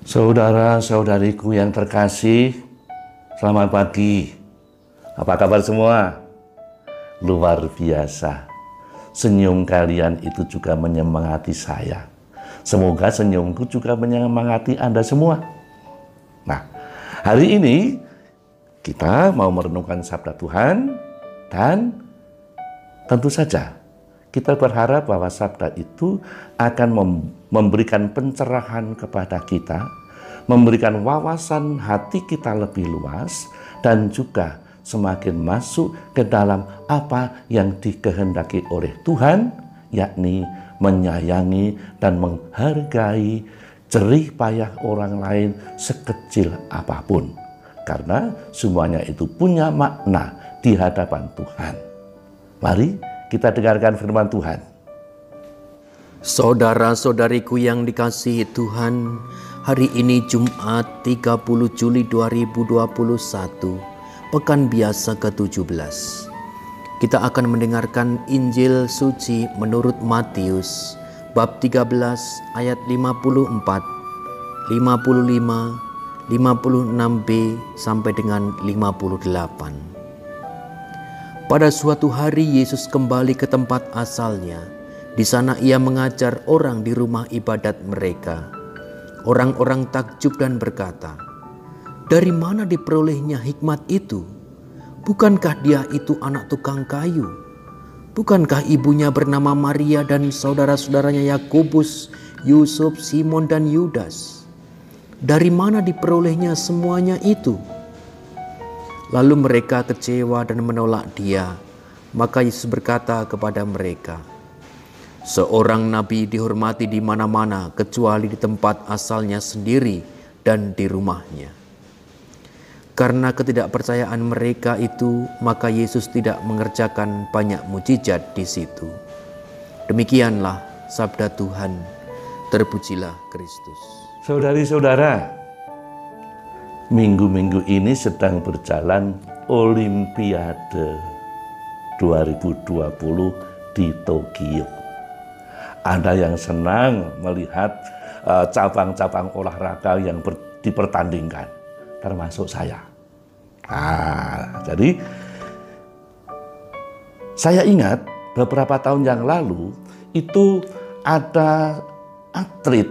Saudara-saudariku yang terkasih, selamat pagi. Apa kabar semua? Luar biasa. Senyum kalian itu juga menyemangati saya. Semoga senyumku juga menyemangati Anda semua. Nah, hari ini kita mau merenungkan sabda Tuhan dan tentu saja kita berharap bahwa sabda itu akan memberikan pencerahan kepada kita, memberikan wawasan hati kita lebih luas, dan juga semakin masuk ke dalam apa yang dikehendaki oleh Tuhan, yakni menyayangi dan menghargai jerih payah orang lain sekecil apapun. Karena semuanya itu punya makna di hadapan Tuhan. Mari kita dengarkan firman Tuhan. Saudara-saudariku yang dikasihi Tuhan, hari ini Jumat 30 Juli 2021, Pekan Biasa ke-17. Kita akan mendengarkan Injil Suci menurut Matius, bab 13 ayat 54, 55, 56b sampai dengan 58. Pada suatu hari Yesus kembali ke tempat asalnya. Di sana ia mengajar orang di rumah ibadat mereka. Orang-orang takjub dan berkata, "Dari mana diperolehnya hikmat itu? Bukankah dia itu anak tukang kayu? Bukankah ibunya bernama Maria dan saudara-saudaranya Yakobus, Yusuf, Simon dan Yudas? Dari mana diperolehnya semuanya itu?" Lalu mereka kecewa dan menolak dia. Maka Yesus berkata kepada mereka, "Seorang nabi dihormati di mana-mana kecuali di tempat asalnya sendiri dan di rumahnya." Karena ketidakpercayaan mereka itu, maka Yesus tidak mengerjakan banyak mujizat di situ. Demikianlah sabda Tuhan. Terpujilah Kristus. Saudari-saudara, minggu-minggu ini sedang berjalan Olimpiade 2020 di Tokyo. Ada yang senang melihat cabang-cabang olahraga yang dipertandingkan, termasuk saya. Jadi saya ingat beberapa tahun yang lalu itu ada atlet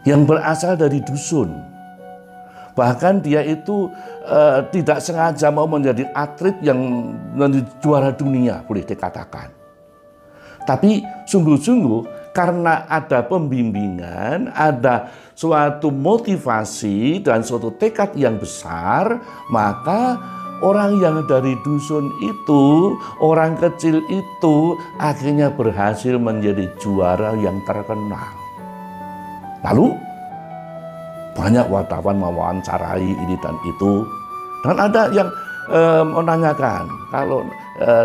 yang berasal dari dusun. Bahkan dia itu tidak sengaja mau menjadi atlet yang menjadi juara dunia, boleh dikatakan. Tapi sungguh-sungguh karena ada pembimbingan, ada suatu motivasi dan suatu tekad yang besar, maka orang yang dari dusun itu, orang kecil itu akhirnya berhasil menjadi juara yang terkenal. Lalu banyak wartawan mewawancarai ini dan itu, dan ada yang menanyakan, kalau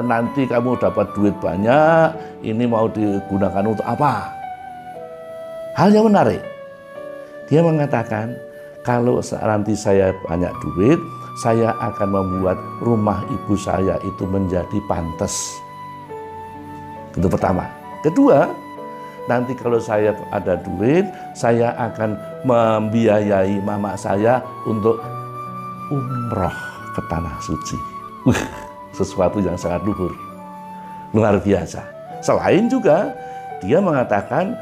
nanti kamu dapat duit banyak, ini mau digunakan untuk apa? Hal yang menarik, dia mengatakan, kalau nanti saya banyak duit, saya akan membuat rumah ibu saya itu menjadi pantes. Itu pertama. Kedua, nanti kalau saya ada duit, saya akan membiayai mama saya untuk umroh ke tanah suci. Sesuatu yang sangat luar biasa. Selain juga, dia mengatakan,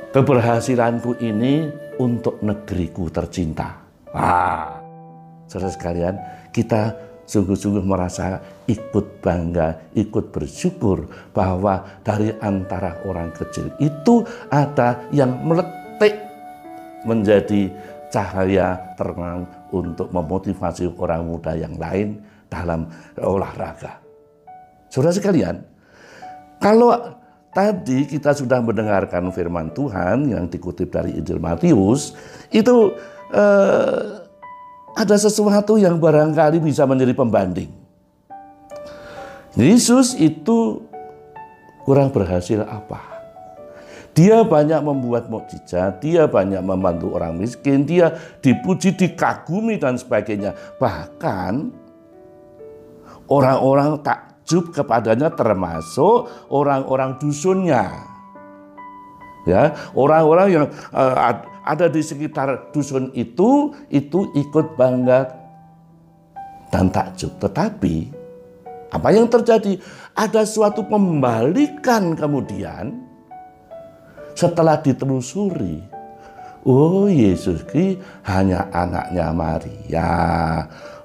keberhasilanku ini untuk negeriku tercinta. Saudara sekalian, kita sungguh-sungguh merasa ikut bangga, ikut bersyukur bahwa dari antara orang kecil itu ada yang meletik menjadi cahaya terang untuk memotivasi orang muda yang lain dalam olahraga. Saudara sekalian, kalau tadi kita sudah mendengarkan firman Tuhan yang dikutip dari Injil Matius, itu ada sesuatu yang barangkali bisa menjadi pembanding. Yesus itu kurang berhasil apa? Dia banyak membuat mukjizat, dia banyak membantu orang miskin, dia dipuji, dikagumi dan sebagainya. Bahkan orang-orang takjub kepadanya termasuk orang-orang dusunnya. Ya, orang-orang yang ada di sekitar dusun itu ikut bangga dan takjub. Tetapi apa yang terjadi? Ada suatu pembalikan kemudian setelah ditelusuri. Oh, Yesus ini hanya anaknya Maria.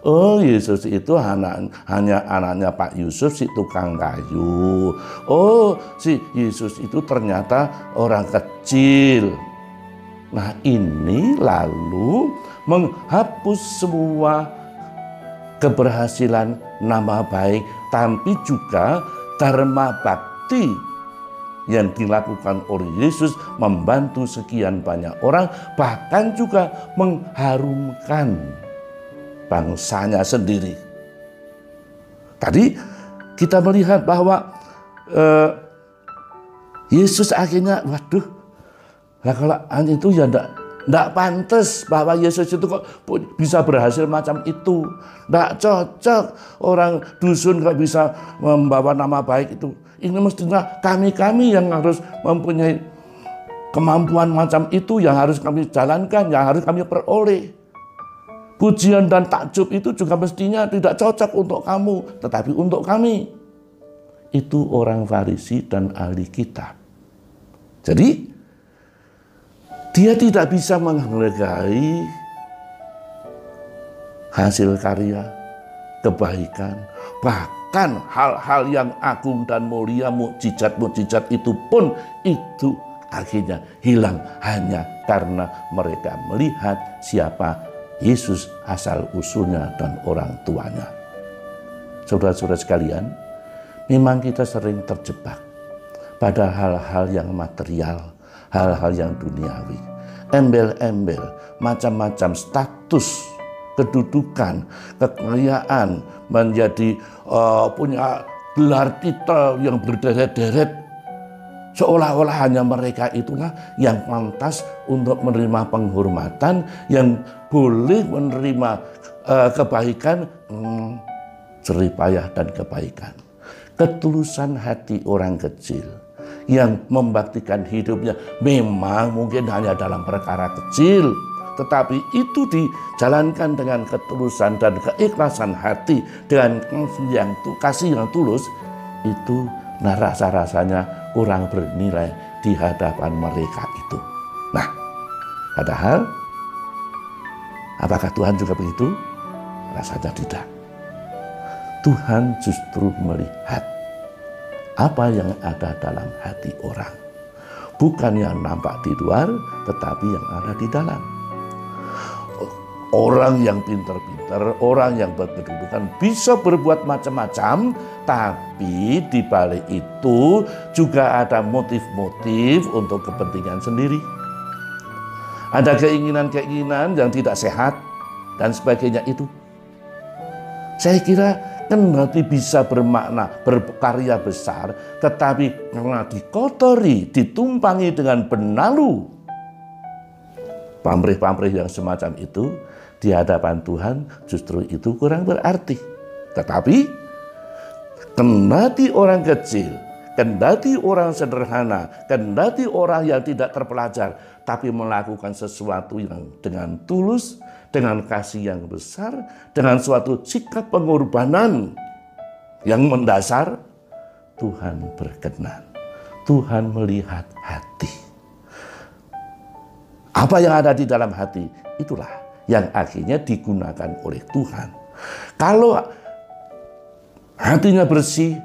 Oh, Yesus itu hanya anaknya Pak Yusuf si tukang kayu. Oh, si Yesus itu ternyata orang kecil. Nah, ini lalu menghapus semua keberhasilan nama baik, tapi juga dharma bakti yang dilakukan oleh Yesus membantu sekian banyak orang, bahkan juga mengharumkan bangsanya sendiri. Tadi kita melihat bahwa Yesus akhirnya, waduh, nah kalau itu ya enggak pantas bahwa Yesus itu kok bisa berhasil macam itu. Enggak cocok orang dusun kok bisa membawa nama baik itu. Ini mestinya kami yang harus mempunyai kemampuan macam itu, yang harus kami jalankan, yang harus kami peroleh. Pujian dan takjub itu juga mestinya tidak cocok untuk kamu, tetapi untuk kami. Itu orang Farisi dan ahli kitab. Jadi, dia tidak bisa menghargai hasil karya, kebaikan, bahkan hal-hal yang agung dan mulia, mukjizat-mukjizat itu pun itu akhirnya hilang hanya karena mereka melihat siapa Yesus asal usulnya dan orang tuanya. Saudara-saudara sekalian, memang kita sering terjebak pada hal-hal yang material, hal-hal yang duniawi, embel-embel, macam-macam status, kedudukan, kekayaan, menjadi punya gelar titel yang berderet-deret, seolah-olah hanya mereka itulah yang pantas untuk menerima penghormatan, yang boleh menerima kebaikan, jerih payah dan kebaikan. Ketulusan hati orang kecil yang membaktikan hidupnya memang mungkin hanya dalam perkara kecil, tetapi itu dijalankan dengan ketulusan dan keikhlasan hati, dengan kasih yang tulus, itu rasa-rasanya kurang bernilai di hadapan mereka itu. Nah, padahal apakah Tuhan juga begitu? Rasanya tidak. Tuhan justru melihat apa yang ada dalam hati orang. Bukan yang nampak di luar, tetapi yang ada di dalam. Orang yang pintar-pintar, orang yang berkedudukan bisa berbuat macam-macam, tapi di balik itu juga ada motif-motif untuk kepentingan sendiri. Ada keinginan-keinginan yang tidak sehat dan sebagainya itu. Saya kira kendati bisa bermakna, berkarya besar, tetapi karena dikotori, ditumpangi dengan benalu, pamrih-pamrih yang semacam itu, di hadapan Tuhan justru itu kurang berarti. Tetapi kendati orang kecil, kendati orang sederhana, kendati orang yang tidak terpelajar, tapi melakukan sesuatu yang dengan tulus, dengan kasih yang besar, dengan suatu sikap pengorbanan yang mendasar, Tuhan berkenan. Tuhan melihat hati. Apa yang ada di dalam hati, itulah yang akhirnya digunakan oleh Tuhan. Kalau hatinya bersih,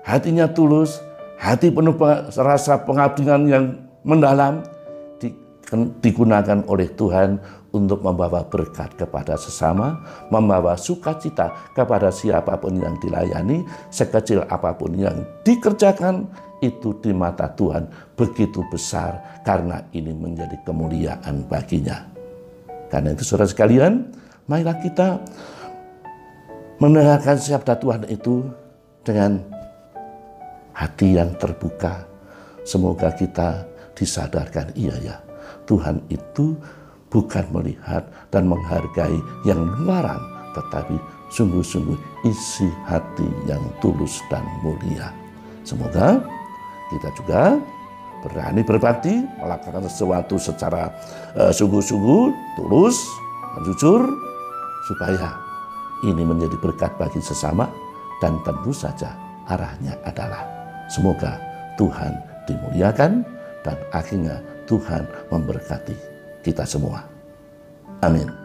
hatinya tulus, hati penuh rasa pengabdian yang mendalam, digunakan oleh Tuhan untuk membawa berkat kepada sesama, membawa sukacita kepada siapapun yang dilayani, sekecil apapun yang dikerjakan, itu di mata Tuhan begitu besar karena ini menjadi kemuliaan baginya. Karena itu saudara sekalian, marilah kita mendengarkan sabda Tuhan itu dengan hati yang terbuka. Semoga kita disadarkan, iya ya, Tuhan itu bukan melihat dan menghargai yang luaran, tetapi sungguh-sungguh isi hati yang tulus dan mulia. Semoga kita juga berani berbakti, melakukan sesuatu secara sungguh-sungguh, tulus, dan jujur, supaya ini menjadi berkat bagi sesama, dan tentu saja arahnya adalah semoga Tuhan dimuliakan dan akhirnya Tuhan memberkati kita semua. Amin.